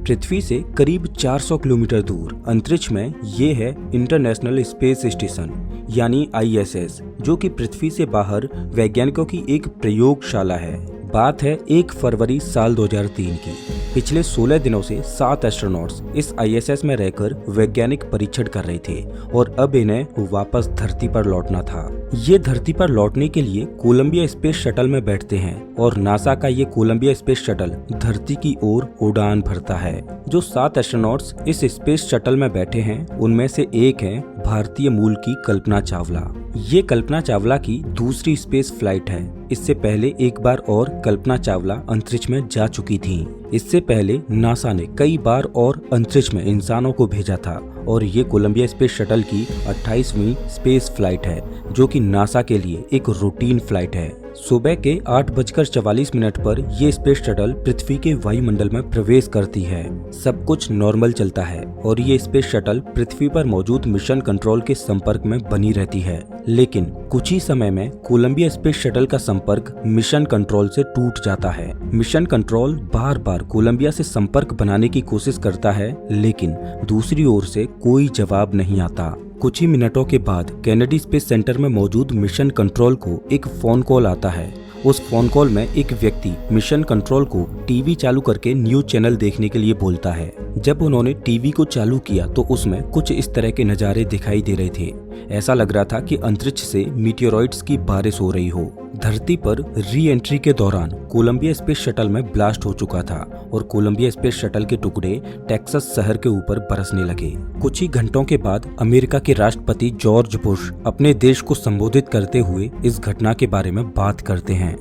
पृथ्वी से करीब 400 किलोमीटर दूर अंतरिक्ष में ये है इंटरनेशनल स्पेस स्टेशन यानी ISS, जो कि पृथ्वी से बाहर वैज्ञानिकों की एक प्रयोगशाला है। बात है 1 फरवरी साल 2003 की। पिछले 16 दिनों से 7 एस्ट्रोनॉट्स इस ISS में रहकर वैज्ञानिक परीक्षण कर रहे थे और अब इन्हें वापस धरती पर लौटना था। ये धरती पर लौटने के लिए कोलंबिया स्पेस शटल में बैठते हैं और नासा का ये कोलंबिया स्पेस शटल धरती की ओर उड़ान भरता है। जो 7 एस्ट्रोनॉट्स इस स्पेस शटल में बैठे हैं उनमें से एक है भारतीय मूल की कल्पना चावला। ये कल्पना चावला की दूसरी स्पेस फ्लाइट है। इससे पहले एक बार और कल्पना चावला अंतरिक्ष में जा चुकी थीं। इससे पहले नासा ने कई बार और अंतरिक्ष में इंसानों को भेजा था और ये कोलंबिया स्पेस शटल की 28वीं स्पेस फ्लाइट है, जो कि नासा के लिए एक रूटीन फ्लाइट है। सुबह के 8:44 पर ये स्पेस शटल पृथ्वी के वायुमंडल में प्रवेश करती है। सब कुछ नॉर्मल चलता है और ये स्पेस शटल पृथ्वी पर मौजूद मिशन कंट्रोल के संपर्क में बनी रहती है। लेकिन कुछ ही समय में कोलंबिया स्पेस शटल का संपर्क मिशन कंट्रोल से टूट जाता है। मिशन कंट्रोल बार बार कोलंबिया से संपर्क बनाने की कोशिश करता है, लेकिन दूसरी ओर से कोई जवाब नहीं आता। कुछ ही मिनटों के बाद कैनेडी स्पेस सेंटर में मौजूद मिशन कंट्रोल को एक फोन कॉल आता है। उस फोन कॉल में एक व्यक्ति मिशन कंट्रोल को टीवी चालू करके न्यूज चैनल देखने के लिए बोलता है। जब उन्होंने टीवी को चालू किया तो उसमें कुछ इस तरह के नज़ारे दिखाई दे रहे थे। ऐसा लग रहा था कि अंतरिक्ष से मीटियोरॉइड्स की बारिश हो रही हो। धरती पर री एंट्री के दौरान कोलंबिया स्पेस शटल में ब्लास्ट हो चुका था और कोलंबिया स्पेस शटल के टुकड़े टेक्सास शहर के ऊपर बरसने लगे। कुछ ही घंटों के बाद अमेरिका के राष्ट्रपति जॉर्ज बुश अपने देश को संबोधित करते हुए इस घटना के बारे में बात करते हैं।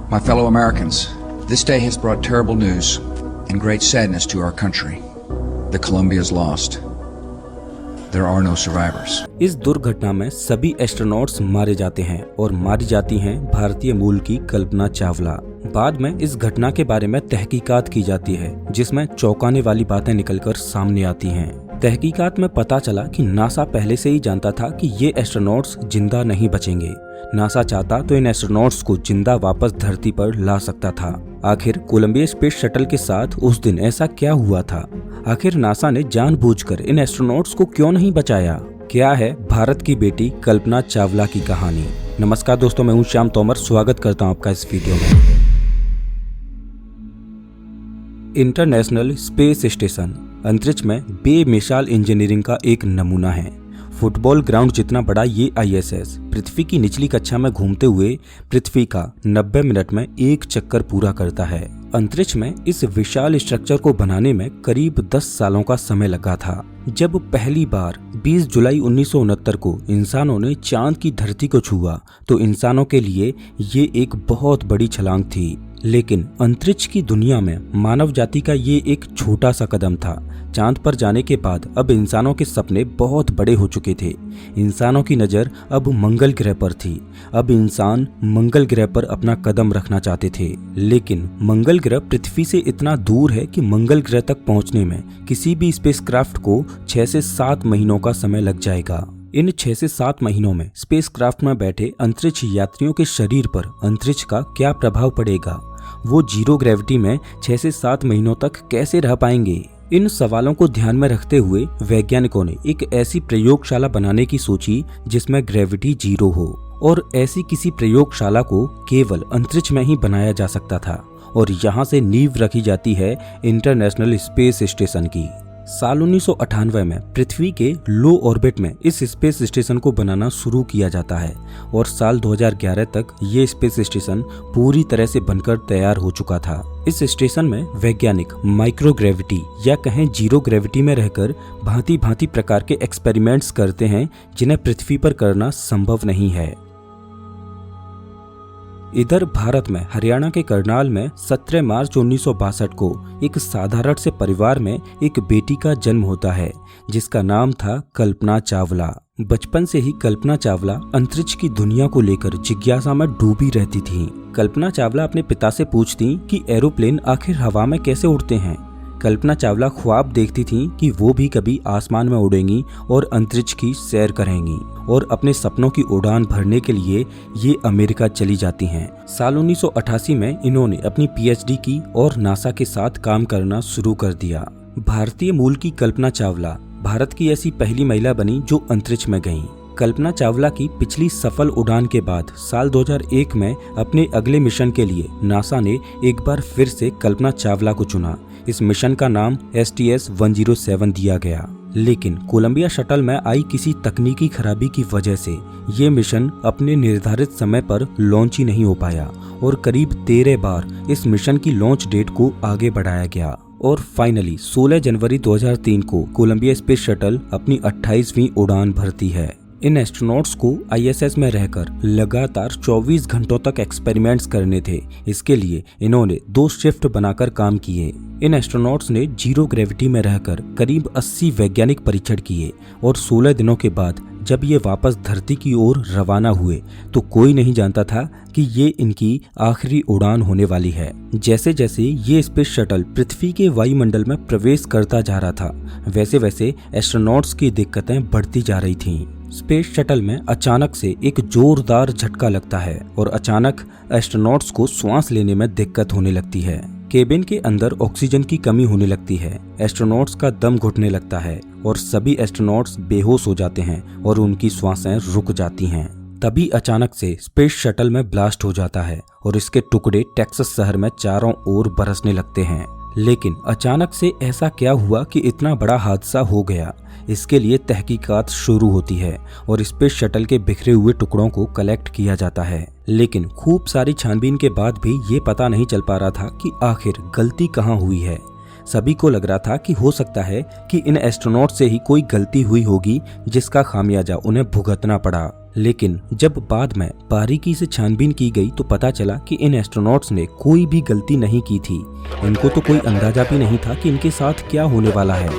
My fellow Americans, this day has brought terrible news and great sadness to our country. The Columbia is lost. There are no survivors. इस दुर्घटना में सभी एस्ट्रोनॉट्स मारे जाते हैं और मारी जाती हैं भारतीय मूल की कल्पना चावला। बाद में इस घटना के बारे में तहकीकात की जाती है, जिसमें चौंकाने वाली बातें निकलकर सामने आती हैं। तहकीकात में पता चला कि नासा पहले से ही जानता था कि ये एस्ट्रोनॉट्स जिंदा नहीं बचेंगे। नासा चाहता तो इन एस्ट्रोनॉट्स को जिंदा वापस धरती पर ला सकता था। आखिर कोलंबिया स्पेस शटल के साथ उस दिन ऐसा क्या हुआ था? आखिर नासा ने जानबूझकर इन एस्ट्रोनॉट्स को क्यों नहीं बचाया? क्या है भारत की बेटी कल्पना चावला की कहानी? नमस्कार दोस्तों, मैं हूं श्याम तोमर। स्वागत करता हूं आपका इस वीडियो में। इंटरनेशनल स्पेस स्टेशन अंतरिक्ष में बेमिसाल इंजीनियरिंग का एक नमूना है। फुटबॉल ग्राउंड जितना बड़ा ये ISS पृथ्वी की निचली कक्षा में घूमते हुए पृथ्वी का 90 मिनट में एक चक्कर पूरा करता है। अंतरिक्ष में इस विशाल स्ट्रक्चर को बनाने में करीब 10 सालों का समय लगा था। जब पहली बार 20 जुलाई 1969 को इंसानों ने चांद की धरती को छुआ तो इंसानों के लिए ये एक बहुत बड़ी छलांग थी। लेकिन अंतरिक्ष की दुनिया में मानव जाति का ये एक छोटा सा कदम था। चांद पर जाने के बाद अब इंसानों के सपने बहुत बड़े हो चुके थे। इंसानों की नज़र अब मंगल ग्रह पर थी। अब इंसान मंगल ग्रह पर अपना कदम रखना चाहते थे। लेकिन मंगल ग्रह पृथ्वी से इतना दूर है कि मंगल ग्रह तक पहुंचने में किसी भी स्पेसक्राफ्ट को 6 से 7 महीनों का समय लग जाएगा। इन 6 से 7 महीनों में स्पेसक्राफ्ट में बैठे अंतरिक्ष यात्रियों के शरीर पर अंतरिक्ष का क्या प्रभाव पड़ेगा? वो जीरो ग्रेविटी में 6 से 7 महीनों तक कैसे रह पाएंगे? इन सवालों को ध्यान में रखते हुए वैज्ञानिकों ने एक ऐसी प्रयोगशाला बनाने की सोची जिसमें ग्रेविटी जीरो हो, और ऐसी किसी प्रयोगशाला को केवल अंतरिक्ष में ही बनाया जा सकता था। और यहाँ से नींव रखी जाती है इंटरनेशनल स्पेस स्टेशन की। साल 1998 में पृथ्वी के लो ऑर्बिट में इस स्पेस स्टेशन को बनाना शुरू किया जाता है और साल 2011 तक ये स्पेस स्टेशन पूरी तरह से बनकर तैयार हो चुका था। इस स्टेशन में वैज्ञानिक माइक्रोग्रेविटी या कहें जीरो ग्रेविटी में रहकर भांति भांति प्रकार के एक्सपेरिमेंट्स करते हैं जिन्हें पृथ्वी पर करना संभव नहीं है। इधर भारत में हरियाणा के करनाल में 17 मार्च 1962 को एक साधारण से परिवार में एक बेटी का जन्म होता है जिसका नाम था कल्पना चावला। बचपन से ही कल्पना चावला अंतरिक्ष की दुनिया को लेकर जिज्ञासा में डूबी रहती थी। कल्पना चावला अपने पिता से पूछती कि एरोप्लेन आखिर हवा में कैसे उड़ते हैं। कल्पना चावला ख्वाब देखती थीं कि वो भी कभी आसमान में उड़ेंगी और अंतरिक्ष की सैर करेंगी और अपने सपनों की उड़ान भरने के लिए ये अमेरिका चली जाती हैं। साल 1988 में इन्होंने अपनी PhD की और नासा के साथ काम करना शुरू कर दिया। भारतीय मूल की कल्पना चावला भारत की ऐसी पहली महिला बनी जो अंतरिक्ष में गईं। कल्पना चावला की पिछली सफल उड़ान के बाद साल 2001 में अपने अगले मिशन के लिए नासा ने एक बार फिर से कल्पना चावला को चुना। इस मिशन का नाम STS-107 दिया गया, लेकिन कोलंबिया शटल में आई किसी तकनीकी खराबी की वजह से ये मिशन अपने निर्धारित समय पर लॉन्च ही नहीं हो पाया और करीब 13 बार इस मिशन की लॉन्च डेट को आगे बढ़ाया गया और फाइनली 16 जनवरी 2003 को कोलंबिया स्पेस शटल अपनी 28वीं उड़ान भरती है। इन एस्ट्रोनॉट्स को ISS में रहकर लगातार 24 घंटों तक एक्सपेरिमेंट्स करने थे। इसके लिए इन्होंने 2 शिफ्ट बनाकर काम किए। इन एस्ट्रोनॉट्स ने जीरो ग्रेविटी में रहकर करीब 80 वैज्ञानिक परीक्षण किए और 16 दिनों के बाद जब ये वापस धरती की ओर रवाना हुए तो कोई नहीं जानता था कि ये इनकी आखिरी उड़ान होने वाली है। जैसे जैसे ये स्पेस शटल पृथ्वी के वायुमंडल में प्रवेश करता जा रहा था, वैसे वैसे एस्ट्रोनॉट्स की दिक्कतें बढ़ती जा रही थीं। स्पेस शटल में अचानक से एक जोरदार झटका लगता है और अचानक एस्ट्रोनॉट्स को सांस लेने में दिक्कत होने लगती है। केबिन के अंदर ऑक्सीजन की कमी होने लगती है, एस्ट्रोनॉट्स का दम घुटने लगता है और सभी एस्ट्रोनॉट्स बेहोश हो जाते हैं और उनकी सांसें रुक जाती हैं। तभी अचानक से स्पेस शटल में ब्लास्ट हो जाता है और इसके टुकड़े टेक्सास शहर में चारों ओर बरसने लगते हैं। लेकिन अचानक से ऐसा क्या हुआ कि इतना बड़ा हादसा हो गया? इसके लिए तहकीकात शुरू होती है और स्पेस शटल के बिखरे हुए टुकड़ों को कलेक्ट किया जाता है। लेकिन खूब सारी छानबीन के बाद भी ये पता नहीं चल पा रहा था कि आखिर गलती कहाँ हुई है। सभी को लग रहा था कि हो सकता है कि इन एस्ट्रोनॉट से ही कोई गलती हुई होगी जिसका खामियाजा उन्हें भुगतना पड़ा। लेकिन जब बाद में बारीकी से छानबीन की गई तो पता चला कि इन एस्ट्रोनॉट्स ने कोई भी गलती नहीं की थी। इनको तो कोई अंदाजा भी नहीं था कि इनके साथ क्या होने वाला है।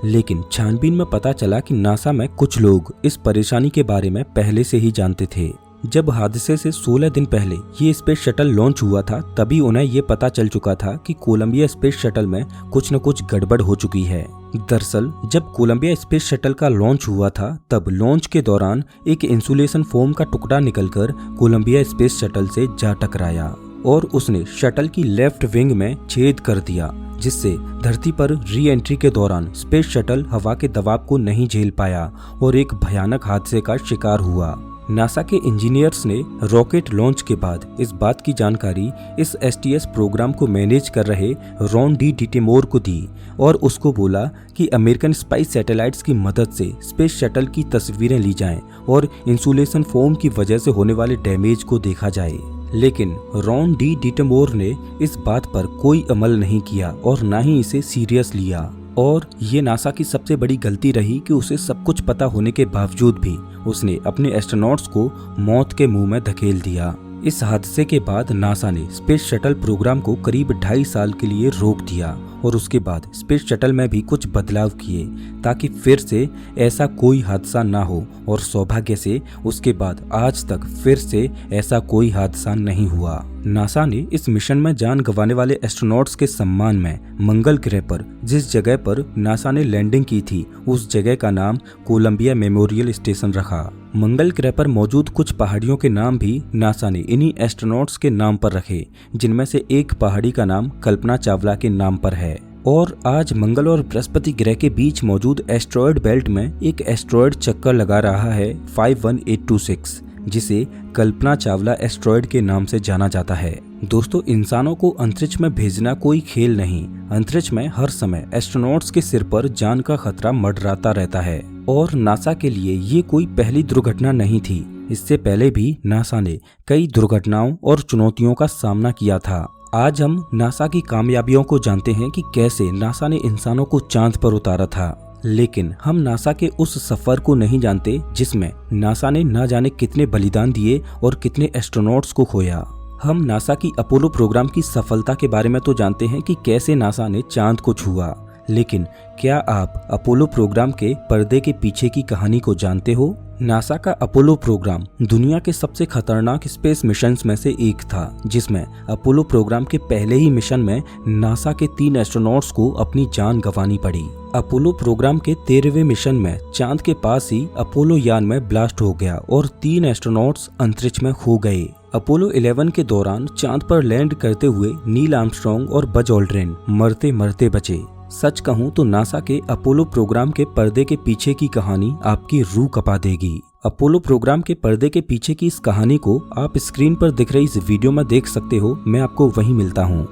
लेकिन छानबीन में पता चला कि नासा में कुछ लोग इस परेशानी के बारे में पहले से ही जानते थे। जब हादसे से 16 दिन पहले ये स्पेस शटल लॉन्च हुआ था तभी उन्हें ये पता चल चुका था कि कोलंबिया स्पेस शटल में कुछ न कुछ गड़बड़ हो चुकी है। दरअसल जब कोलंबिया स्पेस शटल का लॉन्च हुआ था तब लॉन्च के दौरान एक इंसुलेशन फोम का टुकड़ा निकलकर कोलंबिया स्पेस शटल से जा टकराया और उसने शटल की लेफ्ट विंग में छेद कर दिया, जिससे धरती पर री एंट्री के दौरान स्पेस शटल हवा के दबाव को नहीं झेल पाया और एक भयानक हादसे का शिकार हुआ। नासा के इंजीनियर्स ने रॉकेट लॉन्च के बाद इस बात की जानकारी इस STS प्रोग्राम को मैनेज कर रहे रॉन डी डिटेमोर को दी और उसको बोला कि अमेरिकन स्पाइस सैटेलाइट्स की मदद से स्पेस शटल की तस्वीरें ली जाएं और इंसुलेशन फोम की वजह से होने वाले डैमेज को देखा जाए। लेकिन रॉन डी डिटेमोर ने इस बात पर कोई अमल नहीं किया और ना ही इसे सीरियस लिया और ये नासा की सबसे बड़ी गलती रही कि उसे सब कुछ पता होने के बावजूद भी उसने अपने एस्ट्रोनॉट्स को मौत के मुंह में धकेल दिया। इस हादसे के बाद नासा ने स्पेस शटल प्रोग्राम को करीब 2.5 साल के लिए रोक दिया और उसके बाद स्पेस शटल में भी कुछ बदलाव किए ताकि फिर से ऐसा कोई हादसा ना हो और सौभाग्य से उसके बाद आज तक फिर से ऐसा कोई हादसा नहीं हुआ। नासा ने इस मिशन में जान गंवाने वाले एस्ट्रोनॉट्स के सम्मान में मंगल ग्रह पर जिस जगह पर नासा ने लैंडिंग की थी उस जगह का नाम कोलंबिया मेमोरियल स्टेशन रखा। मंगल ग्रह पर मौजूद कुछ पहाड़ियों के नाम भी नासा ने इन्हीं एस्ट्रोनॉट्स के नाम पर रखे, जिनमें से एक पहाड़ी का नाम कल्पना चावला के नाम पर है। और आज मंगल और बृहस्पति ग्रह के बीच मौजूद एस्ट्रॉयड बेल्ट में एक एस्ट्रॉयड चक्कर लगा रहा है 51826, जिसे कल्पना चावला एस्ट्रॉयड के नाम से जाना जाता है। दोस्तों, इंसानों को अंतरिक्ष में भेजना कोई खेल नहीं। अंतरिक्ष में हर समय एस्ट्रोनॉट्स के सिर पर जान का खतरा मंडराता रहता है और नासा के लिए ये कोई पहली दुर्घटना नहीं थी। इससे पहले भी नासा ने कई दुर्घटनाओं और चुनौतियों का सामना किया था। आज हम नासा की कामयाबियों को जानते हैं कि कैसे नासा ने इंसानों को चांद पर उतारा था, लेकिन हम नासा के उस सफर को नहीं जानते जिसमें नासा ने न जाने कितने बलिदान दिए और कितने एस्ट्रोनॉट्स को खोया। हम नासा की अपोलो प्रोग्राम की सफलता के बारे में तो जानते हैं कि कैसे नासा ने चांद को छुआ, लेकिन क्या आप अपोलो प्रोग्राम के पर्दे के पीछे की कहानी को जानते हो? नासा का अपोलो प्रोग्राम दुनिया के सबसे खतरनाक स्पेस मिशंस में से एक था, जिसमें अपोलो प्रोग्राम के पहले ही मिशन में नासा के 3 एस्ट्रोनॉट्स को अपनी जान गंवानी पड़ी। अपोलो प्रोग्राम के 13वें मिशन में चांद के पास ही अपोलो यान में ब्लास्ट हो गया और 3 एस्ट्रोनॉट्स अंतरिक्ष में खो गए। अपोलो 11 के दौरान चांद पर लैंड करते हुए नील आर्मस्ट्रॉन्ग और बज ऑल्ड्रिन मरते मरते बचे। सच कहूं तो नासा के अपोलो प्रोग्राम के पर्दे के पीछे की कहानी आपकी रूह कपा देगी। अपोलो प्रोग्राम के पर्दे के पीछे की इस कहानी को आप स्क्रीन पर दिख रही इस वीडियो में देख सकते हो। मैं आपको वहीं मिलता हूं।